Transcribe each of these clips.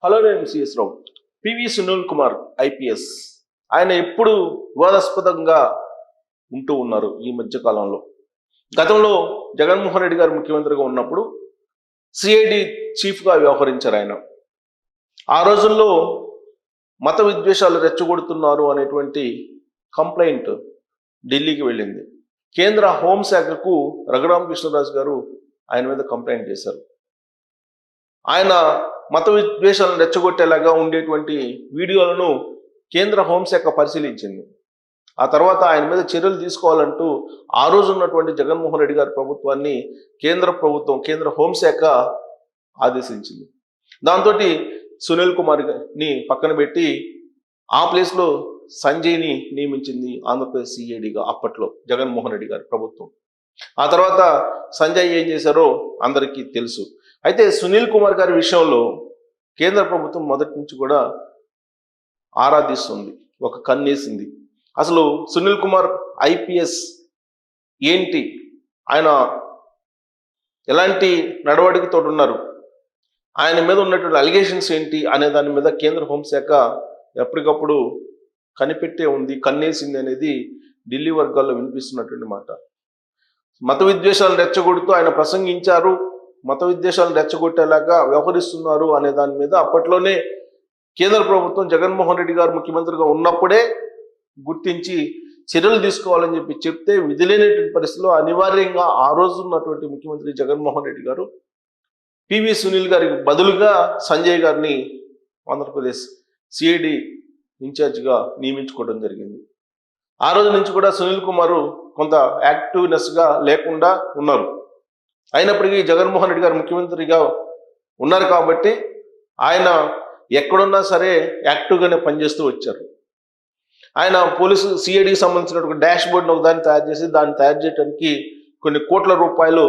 Hello, నేను CS రావు. PV Sunil Kumar IPS ఆయన ఎప్పుడు వివాదాస్పదంగా ఉంటూ ఉన్నారు ఈ మధ్య కాలంలో. గతంలో జగన్మోహన్ రెడ్డి గారు ముఖ్యమంత్రిగా ఉన్నప్పుడు సిఐడి చీఫ్గా వ్యవహరించారు ఆయన. ఆ రోజుల్లో మత విద్వేషాలు రెచ్చగొడుతున్నారు అనేటువంటి కంప్లైంట్ ఢిల్లీకి వెళ్ళింది. కేంద్ర హోంశాఖకు రఘురామకృష్ణరాజు గారు ఆయన మీద కంప్లైంట్ చేశారు. ఆయన మత విద్వేషాలను రెచ్చగొట్టేలాగా ఉండేటువంటి వీడియోలను కేంద్ర హోంశాఖ పరిశీలించింది. ఆ తర్వాత ఆయన మీద చర్యలు తీసుకోవాలంటూ ఆ రోజు ఉన్నటువంటి జగన్మోహన్ రెడ్డి గారి ప్రభుత్వాన్ని కేంద్ర హోంశాఖ ఆదేశించింది. దాంతో సునీల్ కుమార్ని పక్కన పెట్టి ఆ ప్లేస్లో సంజయ్ని నియమించింది ఆంధ్రప్రదేశ్ సిఐడిగా అప్పట్లో జగన్మోహన్ రెడ్డి గారి ప్రభుత్వం. ఆ తర్వాత సంజయ్ ఏం చేశారో అందరికీ తెలుసు. అయితే సునీల్ కుమార్ గారి విషయంలో కేంద్ర ప్రభుత్వం మొదటి నుంచి కూడా ఆరాధిస్తుంది, ఒక కన్నేసింది. అసలు సునీల్ కుమార్ ఐపీఎస్ ఏంటి, ఆయన ఎలాంటి నడవడికతో ఉన్నారు, ఆయన మీద ఉన్నటువంటి అలిగేషన్స్ ఏంటి అనే దాని మీద కేంద్ర హోంశాఖ ఎప్పటికప్పుడు కనిపెట్టే ఉంది, కన్నేసింది అనేది ఢిల్లీ వర్గాల్లో వినిపిస్తున్నటువంటి మాట. మత విద్వేషాలను రెచ్చగొడుతూ ఆయన ప్రసంగించారు, మత విద్వేషాలను రెచ్చగొట్టేలాగా వ్యవహరిస్తున్నారు అనే దాని మీద అప్పట్లోనే కేంద్ర ప్రభుత్వం జగన్మోహన్ రెడ్డి గారు ముఖ్యమంత్రిగా ఉన్నప్పుడే గుర్తించి చర్యలు తీసుకోవాలని చెప్తే విధిలేనటువంటి పరిస్థితిలో అనివార్యంగా ఆ రోజు ఉన్నటువంటి ముఖ్యమంత్రి జగన్మోహన్ రెడ్డి గారు పివి సునీల్ గారికి బదులుగా సంజయ్ గారిని ఆంధ్రప్రదేశ్ సిఐడి ఇన్ఛార్జిగా నియమించుకోవడం జరిగింది. ఆ రోజు నుంచి కూడా సునీల్ కుమార్ కొంత యాక్టివ్నెస్గా లేకుండా ఉన్నారు. అయినప్పటికీ జగన్మోహన్ రెడ్డి గారు ముఖ్యమంత్రిగా ఉన్నారు కాబట్టి ఆయన ఎక్కడున్నా సరే యాక్టివ్గానే పనిచేస్తూ వచ్చారు. ఆయన పోలీసు సిఐడికి సంబంధించినటువంటి డాష్ బోర్డును ఒకదాన్ని తయారు చేసి దాన్ని తయారు చేయడానికి కొన్ని కోట్ల రూపాయలు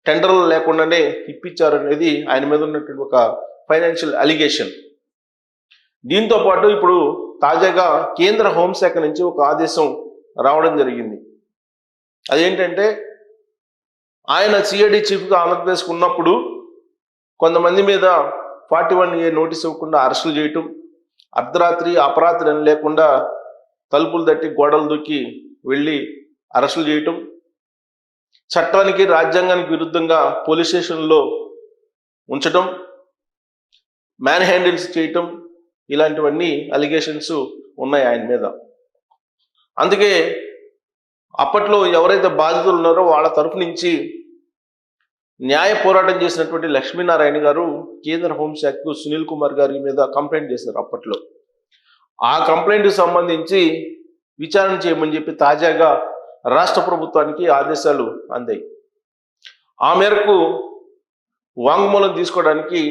టెండర్లు లేకుండానే ఇప్పించారు అనేది ఆయన మీద ఉన్నటువంటి ఒక ఫైనాన్షియల్ అలిగేషన్. దీంతో పాటు ఇప్పుడు తాజాగా కేంద్ర హోంశాఖ నుంచి ఒక ఆదేశం రావడం జరిగింది. అదేంటంటే ఆయన సిఐడి చీఫ్గా ఆంధ్రప్రదేశ్కి ఉన్నప్పుడు కొంతమంది మీద 41A నోటీస్ ఇవ్వకుండా అరెస్టులు చేయటం, అర్ధరాత్రి అపరాత్రి అని లేకుండా తలుపులు తట్టి గోడలు దూకి వెళ్ళి అరెస్టులు చేయటం, చట్టానికి రాజ్యాంగానికి విరుద్ధంగా పోలీస్ స్టేషన్లో ఉంచటం, మ్యాన్ హ్యాండిల్స్ చేయటం, ఇలాంటివన్నీ అలిగేషన్స్ ఉన్నాయి ఆయన మీద. అందుకే అప్పట్లో ఎవరైతే బాధితులు ఉన్నారో వాళ్ళ తరఫు నుంచి న్యాయ పోరాటం చేసినటువంటి లక్ష్మీనారాయణ గారు కేంద్ర హోంశాఖకు సునీల్ కుమార్ గారి మీద కంప్లైంట్ చేశారు అప్పట్లో. ఆ కంప్లైంట్కి సంబంధించి విచారణ చేయమని చెప్పి తాజాగా రాష్ట్ర ప్రభుత్వానికి ఆదేశాలు అందాయి. ఆ మేరకు వాంగ్మూలం తీసుకోవడానికి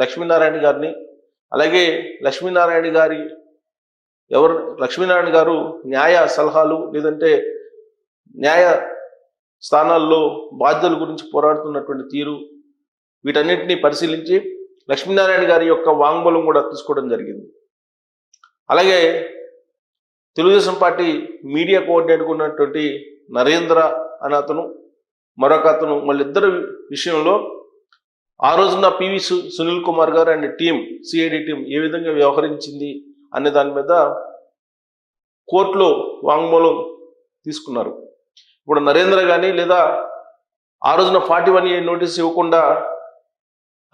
లక్ష్మీనారాయణ గారిని, అలాగే లక్ష్మీనారాయణ గారు న్యాయ సలహాలు లేదంటే న్యాయ స్థానాల్లో బాధ్యతల గురించి పోరాడుతున్నటువంటి తీరు, వీటన్నిటిని పరిశీలించి లక్ష్మీనారాయణ గారి యొక్క వాంగ్మూలం కూడా తీసుకోవడం జరిగింది. అలాగే తెలుగుదేశం పార్టీ మీడియా కోఆర్డినేటర్గా ఉన్నటువంటి నరేంద్ర అనే అతను, మరొక అతను, వాళ్ళిద్దరు విషయంలో ఆ రోజున పివి సునీల్ కుమార్ గారు అండ్ సిఐడి టీం ఏ విధంగా వ్యవహరించింది అనే దాని మీద కోర్టులో వాంగ్మూలం తీసుకున్నారు. ఇప్పుడు నరేంద్ర కానీ లేదా ఆ రోజున 41A నోటీస్ ఇవ్వకుండా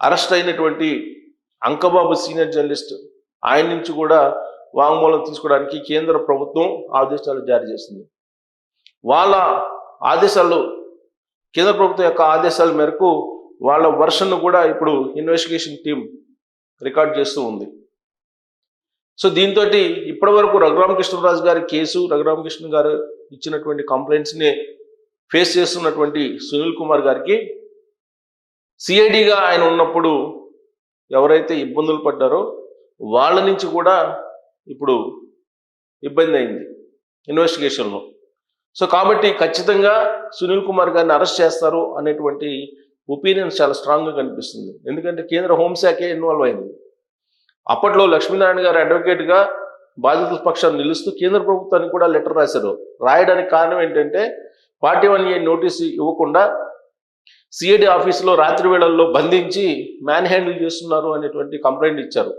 అరెస్ట్ అయినటువంటి అంకబాబు సీనియర్ జర్నలిస్ట్, ఆయన నుంచి కూడా వాంగ్మూలం తీసుకోవడానికి కేంద్ర ప్రభుత్వం ఆదేశాలు జారీ చేసింది. వాళ్ళ ఆదేశాలు, కేంద్ర ప్రభుత్వం యొక్క ఆదేశాల మేరకు వాళ్ళ వర్షన్ను కూడా ఇప్పుడు ఇన్వెస్టిగేషన్ టీం రికార్డ్ చేస్తూ ఉంది. సో దీంతో ఇప్పటి వరకు రఘురామకృష్ణరాజు గారి కేసు, రఘురామకృష్ణ గారు ఇచ్చినటువంటి కంప్లైంట్స్ని ఫేస్ చేస్తున్నటువంటి సునీల్ కుమార్ గారికి సిఐడిగా ఆయన ఉన్నప్పుడు ఎవరైతే ఇబ్బందులు పడ్డారో వాళ్ళ నుంచి కూడా ఇప్పుడు ఇబ్బంది అయింది ఇన్వెస్టిగేషన్లో. సో కాబట్టి ఖచ్చితంగా సునీల్ కుమార్ గారిని అరెస్ట్ చేస్తారు అనేటువంటి ఒపీనియన్ చాలా స్ట్రాంగ్గా కనిపిస్తుంది. ఎందుకంటే కేంద్ర హోంశాఖే ఇన్వాల్వ్ అయింది. అప్పట్లో లక్ష్మీనారాయణ గారు అడ్వకేట్గా బాధితుల పక్షాన్ని నిలుస్తూ కేంద్ర ప్రభుత్వానికి కూడా లెటర్ రాశారు. రాయడానికి కారణం ఏంటంటే 41A నోటీసు ఇవ్వకుండా సిఐడి ఆఫీసులో రాత్రి వేళల్లో బంధించి మ్యాన్ హ్యాండిల్ చేస్తున్నారు అనేటువంటి కంప్లైంట్ ఇచ్చారు.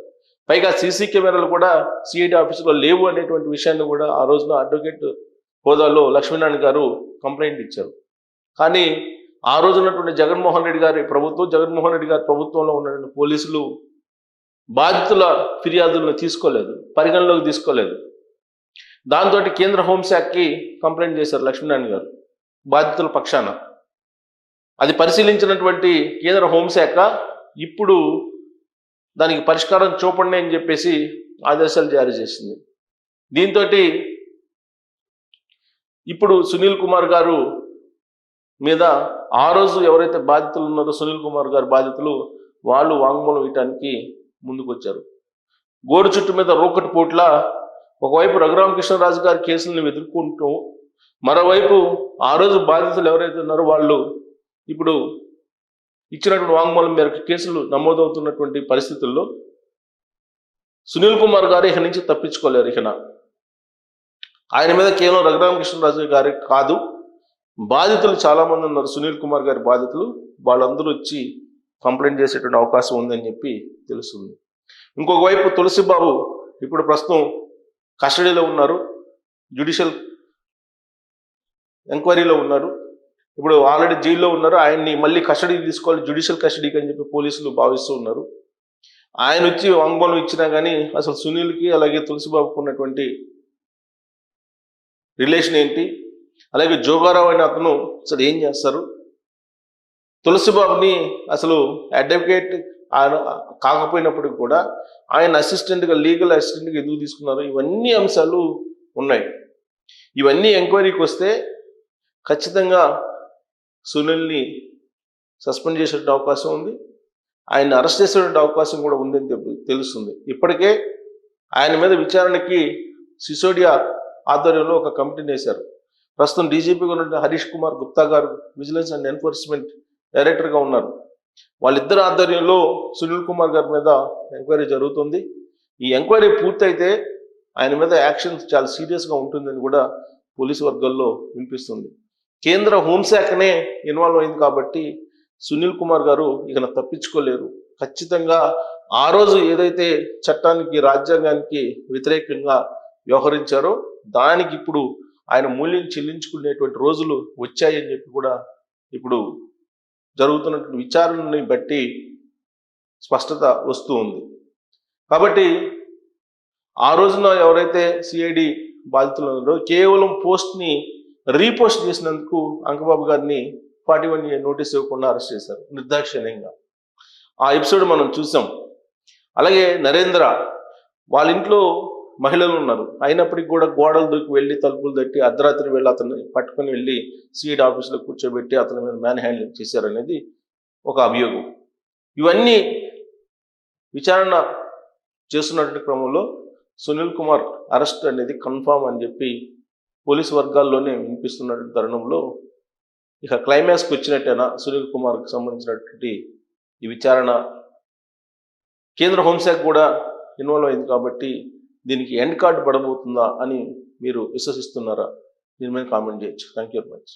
పైగా సీసీ కెమెరాలు కూడా సిఐడి ఆఫీసులో లేవు అనేటువంటి విషయాన్ని కూడా ఆ రోజున అడ్వకేట్ హోదాలో లక్ష్మీనారాయణ గారు కంప్లైంట్ ఇచ్చారు. కానీ ఆ రోజు ఉన్నటువంటి జగన్మోహన్ రెడ్డి గారి ప్రభుత్వంలో ఉన్నటువంటి పోలీసులు బాధితుల ఫిర్యాదులను తీసుకోలేదు, పరిగణలోకి తీసుకోలేదు. దాంతో కేంద్ర హోంశాఖకి కంప్లైంట్ చేశారు లక్ష్మీనారాయణ గారు బాధితుల పక్షాన. అది పరిశీలించినటువంటి కేంద్ర హోంశాఖ ఇప్పుడు దానికి పరిష్కారం చూపండి అని చెప్పేసి ఆదేశాలు జారీ చేసింది. దీంతో ఇప్పుడు సునీల్ కుమార్ గారు మీద ఆ రోజు ఎవరైతే బాధితులు ఉన్నారో సునీల్ కుమార్ గారు బాధితులు వాళ్ళు వాంగ్మూలం ఇవ్వటానికి ముందుకు వచ్చారు. గోడు చుట్టు మీద రోకటి పోట్ల ఒకవైపు రఘురామకృష్ణరాజు గారి కేసులను ఎదుర్కొంటూ మరోవైపు ఆ రోజు బాధితులు ఎవరైతే ఉన్నారో వాళ్ళు ఇప్పుడు ఇచ్చినటువంటి వాంగ్మూలం మేరకు కేసులు నమోదవుతున్నటువంటి పరిస్థితుల్లో సునీల్ కుమార్ గారు ఇక నుంచి తప్పించుకోలేరు. ఆయన మీద కేవలం రఘురామకృష్ణరాజు గారి కాదు, బాధితులు చాలామంది ఉన్నారు. సునీల్ కుమార్ గారి బాధితులు వాళ్ళందరూ వచ్చి కంప్లైంట్ చేసేటువంటి అవకాశం ఉందని చెప్పి తెలుస్తుంది. ఇంకొక వైపు తులసిబాబు ఇప్పుడు ప్రస్తుతం కస్టడీలో ఉన్నారు, జ్యుడిషియల్ ఎంక్వైరీలో ఉన్నారు. ఇప్పుడు ఆల్రెడీ జైల్లో ఉన్నారు. ఆయన్ని మళ్ళీ కస్టడీకి తీసుకోవాలి, జ్యుడిషియల్ కస్టడీకి అని చెప్పి పోలీసులు భావిస్తూ ఉన్నారు. ఆయన వచ్చి వాంగ్మూలం ఇచ్చినా కానీ అసలు సునీల్కి అలాగే తులసిబాబుకు ఉన్నటువంటి రిలేషన్ ఏంటి, అలాగే జోగారావు అనే అతను అసలు ఏం చేస్తారు, తులసిబాబుని అసలు అడ్వకేట్ కాకపోయినప్పటికీ కూడా ఆయన అసిస్టెంట్గా లీగల్ అసిస్టెంట్గా ఎందుకు తీసుకున్నారు, ఇవన్నీ అంశాలు ఉన్నాయి. ఇవన్నీ ఎంక్వైరీకి వస్తే ఖచ్చితంగా సునీల్ని సస్పెండ్ చేసేటువంటి అవకాశం ఉంది, ఆయన్ని అరెస్ట్ చేసేటువంటి అవకాశం కూడా ఉందని తెలుస్తుంది. ఇప్పటికే ఆయన మీద విచారణకి సిసోడియా ఆధ్వర్యంలో ఒక కమిటీని వేశారు. ప్రస్తుతం డీజీపీగా ఉన్న హరీష్ కుమార్ గుప్తా గారు విజిలెన్స్ అండ్ ఎన్ఫోర్స్మెంట్ డైరెక్టర్గా ఉన్నారు. వాళ్ళిద్దరు ఆధ్వర్యంలో సునీల్ కుమార్ గారి మీద ఎంక్వైరీ జరుగుతుంది. ఈ ఎంక్వైరీ పూర్తయితే ఆయన మీద యాక్షన్ చాలా సీరియస్గా ఉంటుందని కూడా పోలీసు వర్గాల్లో వినిపిస్తుంది. కేంద్ర హోంశాఖనే ఇన్వాల్వ్ అయింది కాబట్టి సునీల్ కుమార్ గారు ఇక తప్పించుకోలేరు. ఖచ్చితంగా ఆ రోజు ఏదైతే చట్టానికి రాజ్యాంగానికి వ్యతిరేకంగా వ్యవహరించారో దానికి ఇప్పుడు ఆయన మూల్యం చెల్లించుకునేటువంటి రోజులు వచ్చాయని చెప్పి కూడా ఇప్పుడు జరుగుతున్నటువంటి విచారణని బట్టి స్పష్టత వస్తూ ఉంది. కాబట్టి ఆ రోజున ఎవరైతే సిఐడి బాధితులు ఉన్నారో కేవలం పోస్ట్ని రీపోస్ట్ చేసినందుకు అంకబాబు గారిని 41 నోటీస్ ఇవ్వకుండా అరెస్ట్ చేశారు నిర్దాక్షిణ్యంగా. ఆ ఎపిసోడ్ మనం చూసాం. అలాగే నరేంద్ర వాళ్ళ ఇంట్లో మహిళలు ఉన్నారు, అయినప్పటికీ కూడా గోడలు దూకి వెళ్ళి తలుపులు తట్టి అర్ధరాత్రి వెళ్ళి అతన్ని పట్టుకొని వెళ్ళి సిఐడి ఆఫీసులో కూర్చోబెట్టి అతని మీద మ్యాన్ హ్యాండ్లింగ్ చేశారనేది ఒక అభియోగం. ఇవన్నీ విచారణ చేస్తున్నటువంటి క్రమంలో సునీల్ కుమార్ అరెస్ట్ అనేది కన్ఫామ్ అని చెప్పి పోలీసు వర్గాల్లోనే వినిపిస్తున్నటువంటి తరుణంలో ఇక క్లైమాక్స్కి వచ్చినట్టేనా సునీల్ కుమార్కి సంబంధించినటువంటి ఈ విచారణ? కేంద్ర హోంశాఖ కూడా ఇన్వాల్వ్ అయింది కాబట్టి దీనికి ఎండ్ కార్డ్ పడబోతుందా అని మీరు విశ్వసిస్తున్నారా? దీని మీద కామెంట్ చేయొచ్చు. Thank you very much.